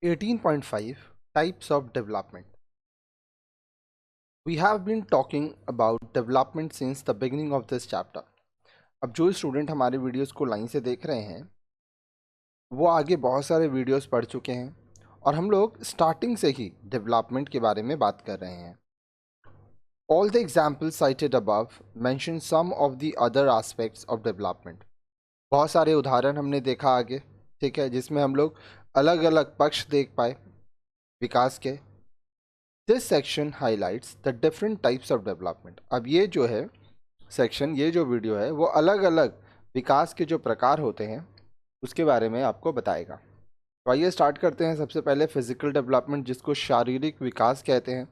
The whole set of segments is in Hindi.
18.5 Types of Development. We have been talking about development since the beginning of this chapter. अब जो स्टूडेंट हमारे वीडियोस को लाइन से देख रहे हैं वो आगे बहुत सारे वीडियोस पढ़ चुके हैं और हम लोग स्टार्टिंग से ही डेवलपमेंट के बारे में बात कर रहे हैं. All the examples cited above mention some of the other aspects of development. बहुत सारे उदाहरण हमने देखा आगे, ठीक है, जिसमें हम लोग अलग अलग पक्ष देख पाए विकास के. This section highlights the different types of development. अब ये जो है सेक्शन, ये जो वीडियो है वो अलग अलग विकास के जो प्रकार होते हैं उसके बारे में आपको बताएगा. तो आइए स्टार्ट करते हैं. सबसे पहले फिजिकल डेवलपमेंट, जिसको शारीरिक विकास कहते हैं.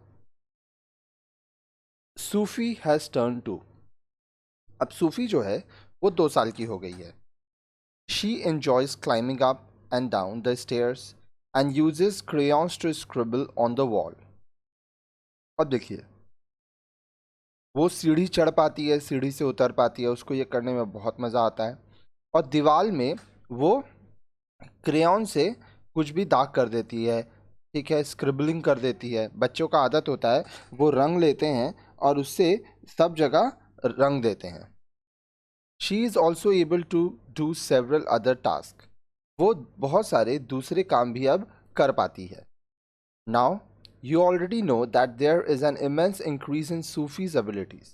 सूफी हैज़ टर्न टू. अब सूफी जो है वो 2 साल की हो गई है. She enjoys climbing up and down the stairs and uses crayons to scribble on the wall. अब देखिए, वो सीढ़ी चढ़ पाती है, सीढ़ी से उतर पाती है, उसको ये करने में बहुत मज़ा आता है. और दीवार में वो क्रेयॉन से कुछ भी दाग कर देती है, ठीक है, स्क्रिबलिंग कर देती है. बच्चों का आदत होता है वो रंग लेते हैं और उससे सब जगह रंग देते हैं. She is also able to do several other task. वो बहुत सारे दूसरे काम भी अब कर पाती है. Now you already know that there is an immense increase in Sufi's abilities.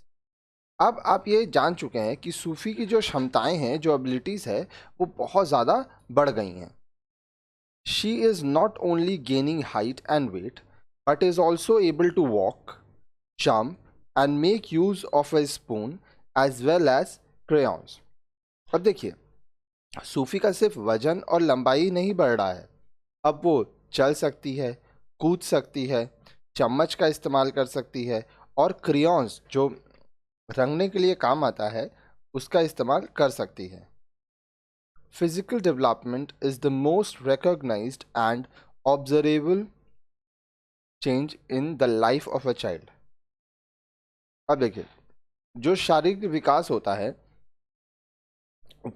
अब आप ये जान चुके हैं कि सूफी की जो क्षमताएं हैं, जो एबिलिटीज़ है, वो बहुत ज़्यादा बढ़ गई हैं. She is not only gaining height and weight, but is also able to walk, jump and make use of a spoon as well as crayons. अब देखिए, सूफी का सिर्फ वजन और लंबाई नहीं बढ़ रहा है, अब वो चल सकती है, कूद सकती है, चम्मच का इस्तेमाल कर सकती है और क्रेयॉन्स जो रंगने के लिए काम आता है उसका इस्तेमाल कर सकती है. Physical development is the most recognised and observable change in the life of a child. अब देखिए, जो शारीरिक विकास होता है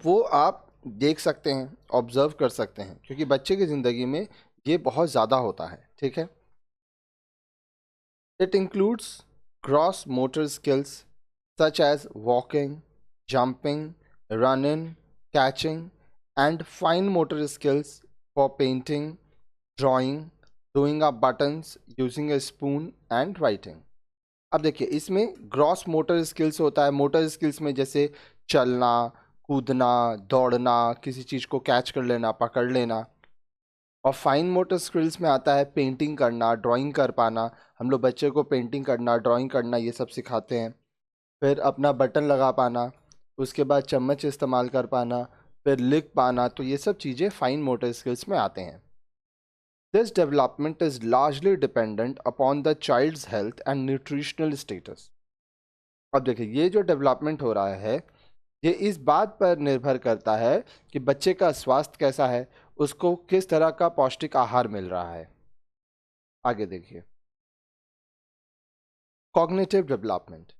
वो आप देख सकते हैं, ऑब्जर्व कर सकते हैं, क्योंकि बच्चे की ज़िंदगी में ये बहुत ज़्यादा होता है, ठीक है. It includes gross motor skills such as walking, jumping, running, catching, and fine motor skills for painting, drawing, doing up buttons, using a spoon, and writing. अब देखिए, इसमें ग्रॉस मोटर स्किल्स होता है. मोटर स्किल्स में जैसे चलना, कूदना, दौड़ना, किसी चीज़ को कैच कर लेना, पकड़ लेना. और फाइन मोटर स्किल्स में आता है पेंटिंग करना, ड्राइंग कर पाना. हम लोग बच्चे को पेंटिंग करना, ड्राइंग करना, ये सब सिखाते हैं. फिर अपना बटन लगा पाना, उसके बाद चम्मच इस्तेमाल कर पाना, फिर लिख पाना. तो ये सब चीज़ें फाइन मोटर स्किल्स में आते हैं. This development is largely dependent upon the child's health and nutritional status. अब देखिए, ये जो डेवलपमेंट हो रहा है ये इस बात पर निर्भर करता है कि बच्चे का स्वास्थ्य कैसा है, उसको किस तरह का पौष्टिक आहार मिल रहा है. आगे देखिए, cognitive development.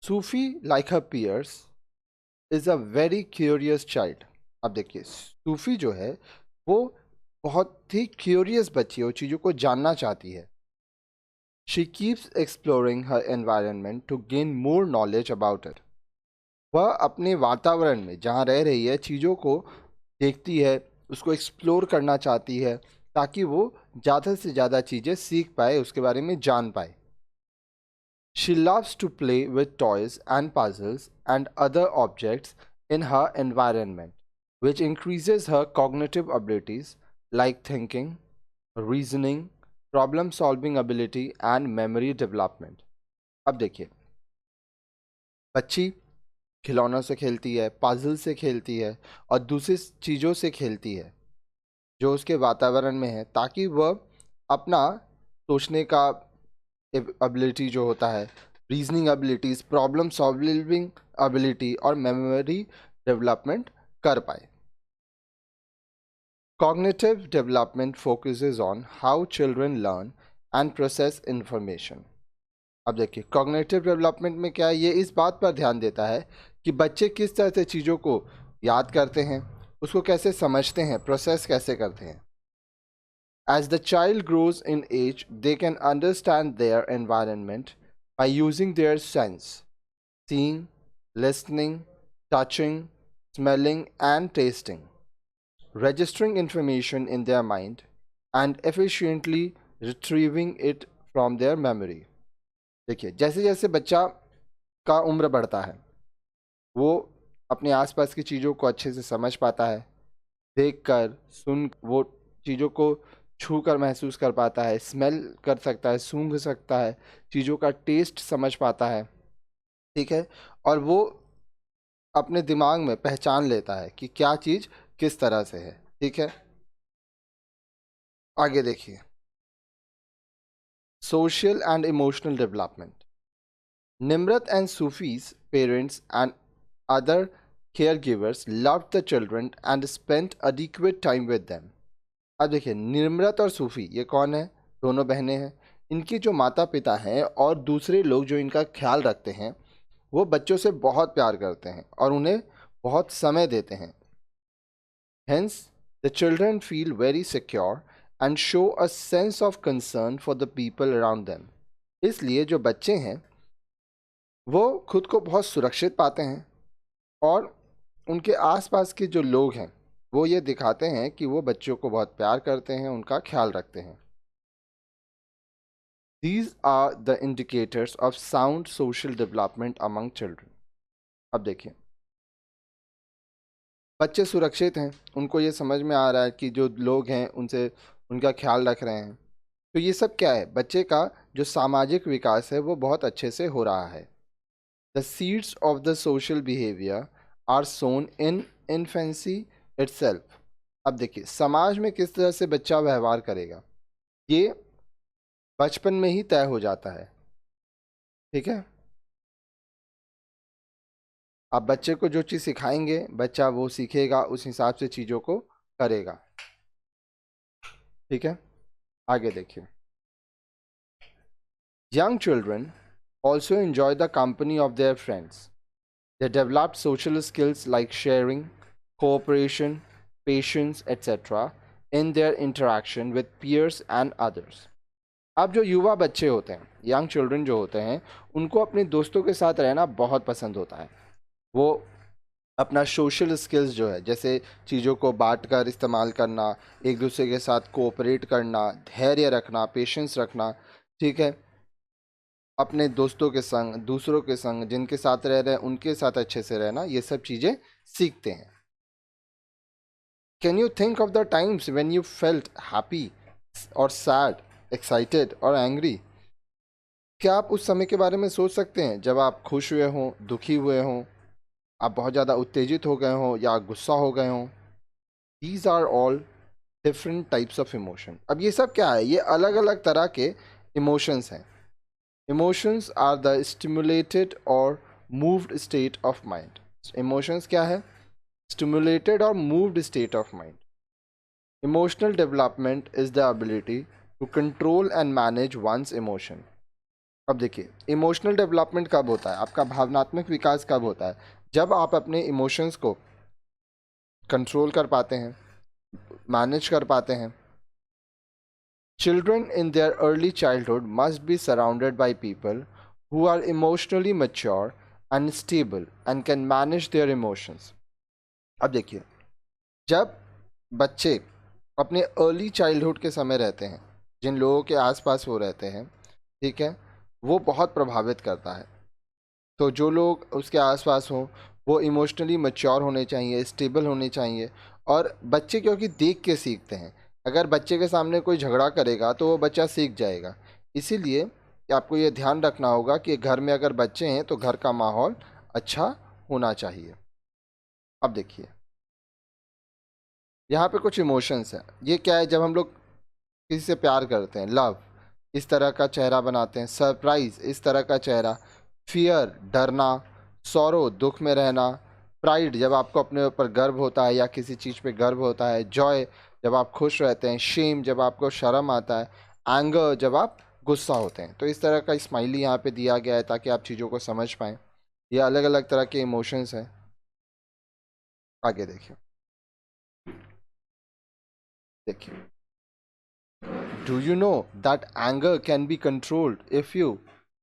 Sufi like her peers is a very curious child. अब देखिए, सूफी जो है वो बहुत ही क्यूरियस बच्ची है, वो चीज़ों को जानना चाहती है. She keeps exploring her environment to gain more knowledge about it. वह अपने वातावरण में जहाँ रह रही है चीज़ों को देखती है, उसको एक्सप्लोर करना चाहती है ताकि वो ज़्यादा से ज़्यादा चीज़ें सीख पाए, उसके बारे में जान पाए. She loves to play with toys and puzzles and other objects in her environment, which increases her cognitive abilities like thinking, reasoning, problem solving ability and memory development. अब देखिए, बच्ची खिलौनों से खेलती है, पजल से खेलती है और दूसरी चीज़ों से खेलती है जो उसके वातावरण में है, ताकि वह अपना सोचने का एबिलिटी जो होता है, reasoning abilities, problem solving ability और मेमोरी डेवलपमेंट कर पाए. Cognitive development focuses on how children learn and process information. अब देखिए, कॉग्निटिव डेवलपमेंट में क्या है, ये इस बात पर ध्यान देता है कि बच्चे किस तरह से चीज़ों को याद करते हैं, उसको कैसे समझते हैं, प्रोसेस कैसे करते हैं. As the child grows in age, they can understand their environment by using their sense, seeing, listening, touching, smelling, and tasting, registering information in their mind, and efficiently retrieving it from their memory. देखिए, जैसे जैसे बच्चा का उम्र बढ़ता है, वो अपने आसपास की चीज़ों को अच्छे से समझ पाता है, देख कर सुन वो चीज़ों को छू कर महसूस कर पाता है, स्मेल कर सकता है, सूंघ सकता है, चीज़ों का टेस्ट समझ पाता है, ठीक है। और वो अपने दिमाग में पहचान लेता है कि क्या चीज़ किस तरह से है, ठीक है। आगे देखिए, social and emotional development. Nimrat and Sufi's parents and other caregivers loved the children and spent adequate time with them. अब देखिए, निम्रत और सूफी ये कौन है? दोनों बहनें हैं। इनके जो माता पिता हैं और दूसरे लोग जो इनका ख्याल रखते हैं, वो बच्चों से बहुत प्यार करते हैं और उन्हें बहुत समय देते हैं. Hence, the children feel very secure and show a sense of concern for the people around them. इसलिए जो बच्चे हैं वो खुद को बहुत सुरक्षित पाते हैं और उनके आसपास के जो लोग हैं वो ये दिखाते हैं कि वो बच्चों को बहुत प्यार करते हैं, उनका ख्याल रखते हैं. These are the indicators of sound social development among children. अब देखिए, बच्चे सुरक्षित हैं, उनको ये समझ में आ रहा है कि जो लोग हैं उनसे उनका ख्याल रख रहे हैं. तो ये सब क्या है? बच्चे का जो सामाजिक विकास है वो बहुत अच्छे से हो रहा है. The seeds of the social behavior are sown in infancy itself. अब देखिए, समाज में किस तरह से बच्चा व्यवहार करेगा ये बचपन में ही तय हो जाता है. ठीक है, आप बच्चे को जो चीज़ सिखाएंगे बच्चा वो सीखेगा, उस हिसाब से चीज़ों को करेगा. ठीक है, आगे देखिए. Young children also enjoy the company of their friends. They develop social skills like sharing, cooperation, patience, etc. in their interaction with peers and others. अब जो युवा बच्चे होते हैं, यंग चिल्ड्रन जो होते हैं, उनको अपने दोस्तों के साथ रहना बहुत पसंद होता है. वो अपना सोशल स्किल्स जो है, जैसे चीज़ों को बांट कर इस्तेमाल करना, एक दूसरे के साथ कोऑपरेट करना, धैर्य रखना, पेशेंस रखना, ठीक है, अपने दोस्तों के संग, दूसरों के संग, जिनके साथ रह रहे हैं उनके साथ अच्छे से रहना, ये सब चीज़ें सीखते हैं. Can you think of the times when you felt happy और सैड, एक्साइटेड और एंग्री? क्या आप उस समय के बारे में सोच सकते हैं जब आप खुश हुए हों, दुखी हुए हों, आप बहुत ज़्यादा उत्तेजित हो गए हों या गुस्सा हो गए हों? These are all different types of emotion. अब ये सब क्या है? ये अलग अलग तरह के इमोशंस हैं. Emotions are the stimulated or moved state of mind. Emotions क्या है? Stimulated or moved state of mind. Emotional development is the ability to control and manage one's emotion. अब देखिए, इमोशनल डेवलपमेंट कब होता है? आपका भावनात्मक विकास कब होता है? जब आप अपने इमोशंस को कंट्रोल कर पाते हैं, मैनेज कर पाते हैं. Children in their early childhood must be surrounded by people who are emotionally mature and stable and can manage their emotions. अब देखिए, जब बच्चे अपने अर्ली चाइल्डहुड के समय रहते हैं, जिन लोगों के आसपास वो रहते हैं, ठीक है, वो बहुत प्रभावित करता है. तो जो लोग उसके आसपास हों वो इमोशनली मैच्योर होने चाहिए, स्टेबल होने चाहिए. और बच्चे क्योंकि देख के सीखते हैं, अगर बच्चे के सामने कोई झगड़ा करेगा तो वो बच्चा सीख जाएगा. इसीलिए आपको ये ध्यान रखना होगा कि घर में अगर बच्चे हैं तो घर का माहौल अच्छा होना चाहिए. अब देखिए, यहाँ पे कुछ इमोशंस हैं. ये क्या है? जब हम लोग किसी से प्यार करते हैं, लव इस तरह का चेहरा बनाते हैं, सरप्राइज इस तरह का चेहरा, फियर डरना, सौरो दुख में रहना, प्राइड जब आपको अपने ऊपर गर्व होता है या किसी चीज़ पे गर्व होता है, जॉय जब आप खुश रहते हैं, शेम जब आपको शर्म आता है, एंगर जब आप गुस्सा होते हैं. तो इस तरह का स्माइली यहाँ पे दिया गया है ताकि आप चीज़ों को समझ पाएँ. ये अलग अलग तरह के इमोशंस हैं. आगे देखिए. देखिए, do you know that anger can be controlled if you,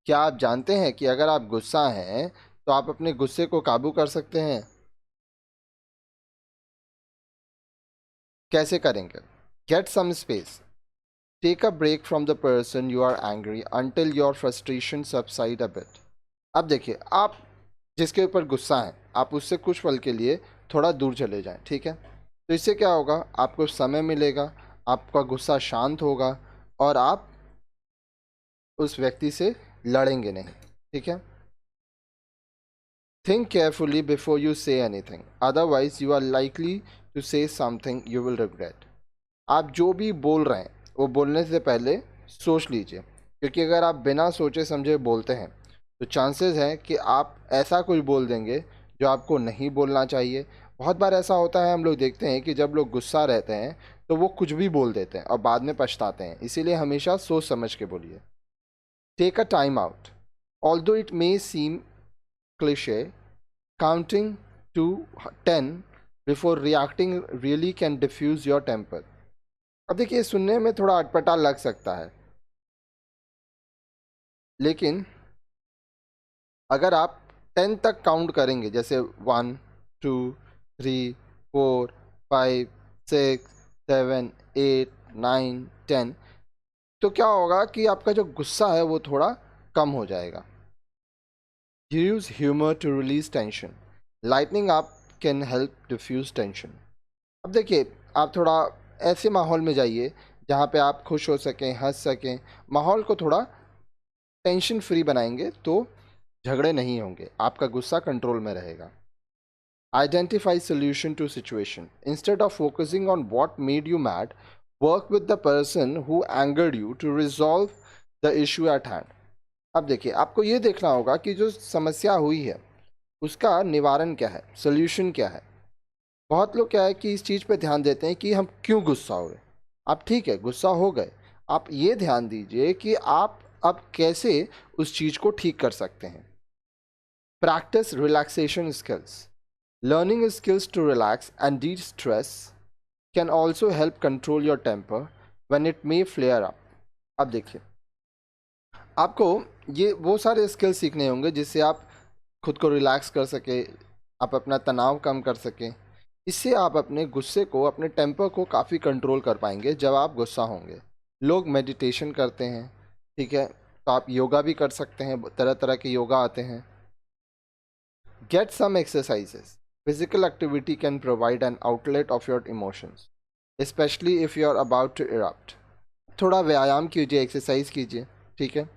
क्या आप जानते हैं कि अगर आप गुस्सा हैं तो आप अपने गुस्से को काबू कर सकते हैं? कैसे करेंगे? Get some space, take a break from the person you are angry until your frustration subside a bit. अब देखिए, आप जिसके ऊपर गुस्सा है आप उससे कुछ पल के लिए थोड़ा दूर चले जाएं, ठीक है? तो इससे क्या होगा, आपको समय मिलेगा, आपका गुस्सा शांत होगा और आप उस व्यक्ति से लड़ेंगे नहीं, ठीक है? Think carefully before you say anything, otherwise you are likely to say something you will regret. आप जो भी बोल रहे हैं वो बोलने से पहले सोच लीजिए, क्योंकि अगर आप बिना सोचे समझे बोलते हैं तो चांसेस हैं कि आप ऐसा कुछ बोल देंगे जो आपको नहीं बोलना चाहिए। बहुत बार ऐसा होता है, हम लोग देखते हैं कि जब लोग गुस्सा रहते हैं तो वो कुछ भी बोल देते हैं और बाद में पछताते हैं, इसीलिए हमेशा सोच समझ के बोलिए। Take a time out, although it may seem cliche, counting to 10 before reacting really can diffuse your temper। अब देखिए, सुनने में थोड़ा अटपटा लग सकता है, लेकिन अगर आप 10 तक काउंट करेंगे, जैसे 1 2 3 4 5 6 7 8 9 10, तो क्या होगा कि आपका जो गुस्सा है वो थोड़ा कम हो जाएगा। Use humour to release tension, lightening up can help diffuse tension. अब देखिए, आप थोड़ा ऐसे माहौल में जाइए जहाँ पे आप खुश हो सकें, हंस सकें, माहौल को थोड़ा टेंशन फ्री बनाएंगे तो झगड़े नहीं होंगे, आपका गुस्सा कंट्रोल में रहेगा। Identify solution to situation, instead of focusing on what made you mad, work with the person who angered you to resolve the issue at hand. अब देखिए, आपको ये देखना होगा कि जो समस्या हुई है उसका निवारण क्या है, सोल्यूशन क्या है। बहुत लोग क्या है कि इस चीज़ पे ध्यान देते हैं कि हम क्यों गुस्सा हुए। आप ठीक है, गुस्सा हो गए, आप ये ध्यान दीजिए कि आप अब कैसे उस चीज़ को ठीक कर सकते हैं। Practise relaxation skills, learning skills to relax and de stress can also help control your temper when it may flare up. अब देखिए, आपको ये वो सारे स्किल्स सीखने होंगे जिससे आप खुद को रिलैक्स कर सके, आप अपना तनाव कम कर सकें। इससे आप अपने गुस्से को, अपने टेम्पर को काफ़ी कंट्रोल कर पाएंगे जब आप गुस्सा होंगे। लोग मेडिटेशन करते हैं, ठीक है, तो आप योगा भी कर सकते हैं, तरह तरह के योगा आते हैं। Get some exercises, physical activity can provide an outlet of your emotions, especially if you are about to erupt. थोड़ा व्यायाम कीजिए, एक्सरसाइज कीजिए, ठीक है।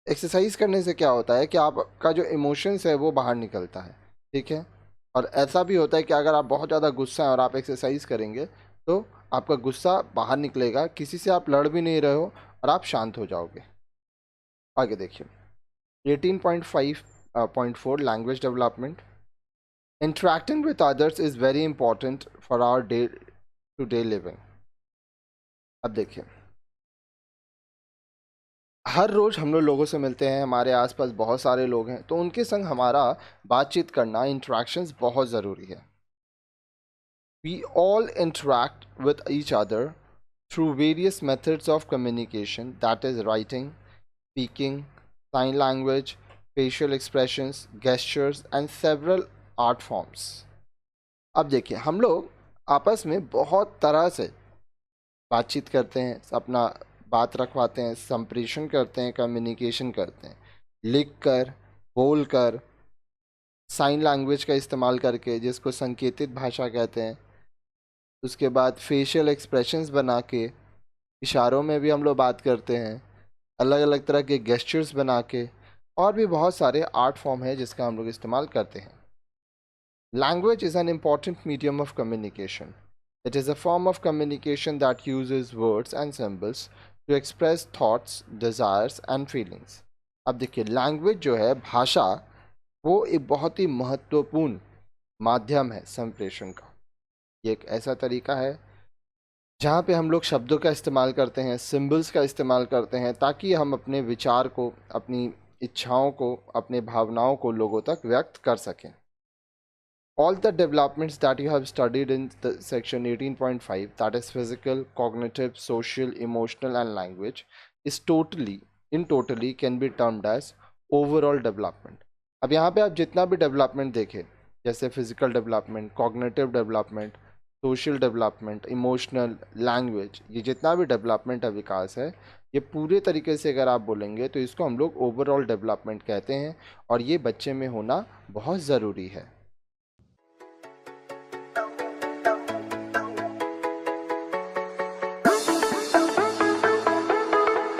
एक्सरसाइज करने से क्या होता है कि आपका जो इमोशंस है वो बाहर निकलता है, ठीक है। और ऐसा भी होता है कि अगर आप बहुत ज़्यादा गुस्सा हैं और आप एक्सरसाइज करेंगे तो आपका गुस्सा बाहर निकलेगा, किसी से आप लड़ भी नहीं रहे हो और आप शांत हो जाओगे। आगे देखिए, 18.5.4 language development, interacting with others is very important for our day to day living. अब देखिए, हर रोज़ हम लोगों से मिलते हैं, हमारे आसपास बहुत सारे लोग हैं, तो उनके संग हमारा बातचीत करना, इंटरेक्शंस बहुत ज़रूरी है। We all interact with each other through various methods of communication, that is writing, speaking, sign language, facial expressions, gestures and several art forms। अब देखिए, हम लोग आपस में बहुत तरह से बातचीत करते हैं, अपना बात रखवाते हैं, संप्रेषण करते हैं, कम्युनिकेशन करते हैं, लिख कर, बोल कर, साइन लैंग्वेज का इस्तेमाल करके जिसको संकेतित भाषा कहते हैं, उसके बाद फेशियल एक्सप्रेशंस बना के, इशारों में भी हम लोग बात करते हैं, अलग अलग तरह के गेस्चर्स बना के, और भी बहुत सारे आर्ट फॉर्म है जिसका हम लोग इस्तेमाल करते हैं। Language is an important medium of communication. It is a form of communication that uses words and symbols to express thoughts, desires and feelings. अब देखिए, लैंग्वेज जो है, भाषा, वो एक बहुत ही महत्वपूर्ण माध्यम है संप्रेषण का। ये एक ऐसा तरीका है जहाँ पे हम लोग शब्दों का इस्तेमाल करते हैं, सिंबल्स का इस्तेमाल करते हैं, ताकि हम अपने विचार को, अपनी इच्छाओं को, अपने भावनाओं को लोगों तक व्यक्त कर सकें। All the developments that you have studied in the section 18.5, that is physical, cognitive, social, emotional and language, is totally can be termed as overall development. अब यहाँ पे आप जितना भी डेवलपमेंट देखें, जैसे physical development, cognitive development, social development, emotional, language, ये जितना भी डेवलपमेंट है, विकास है, ये पूरे तरीके से अगर आप बोलेंगे तो इसको हम लोग ओवरऑल डेवलपमेंट कहते हैं और ये बच्चे में होना बहुत ज़रूरी है।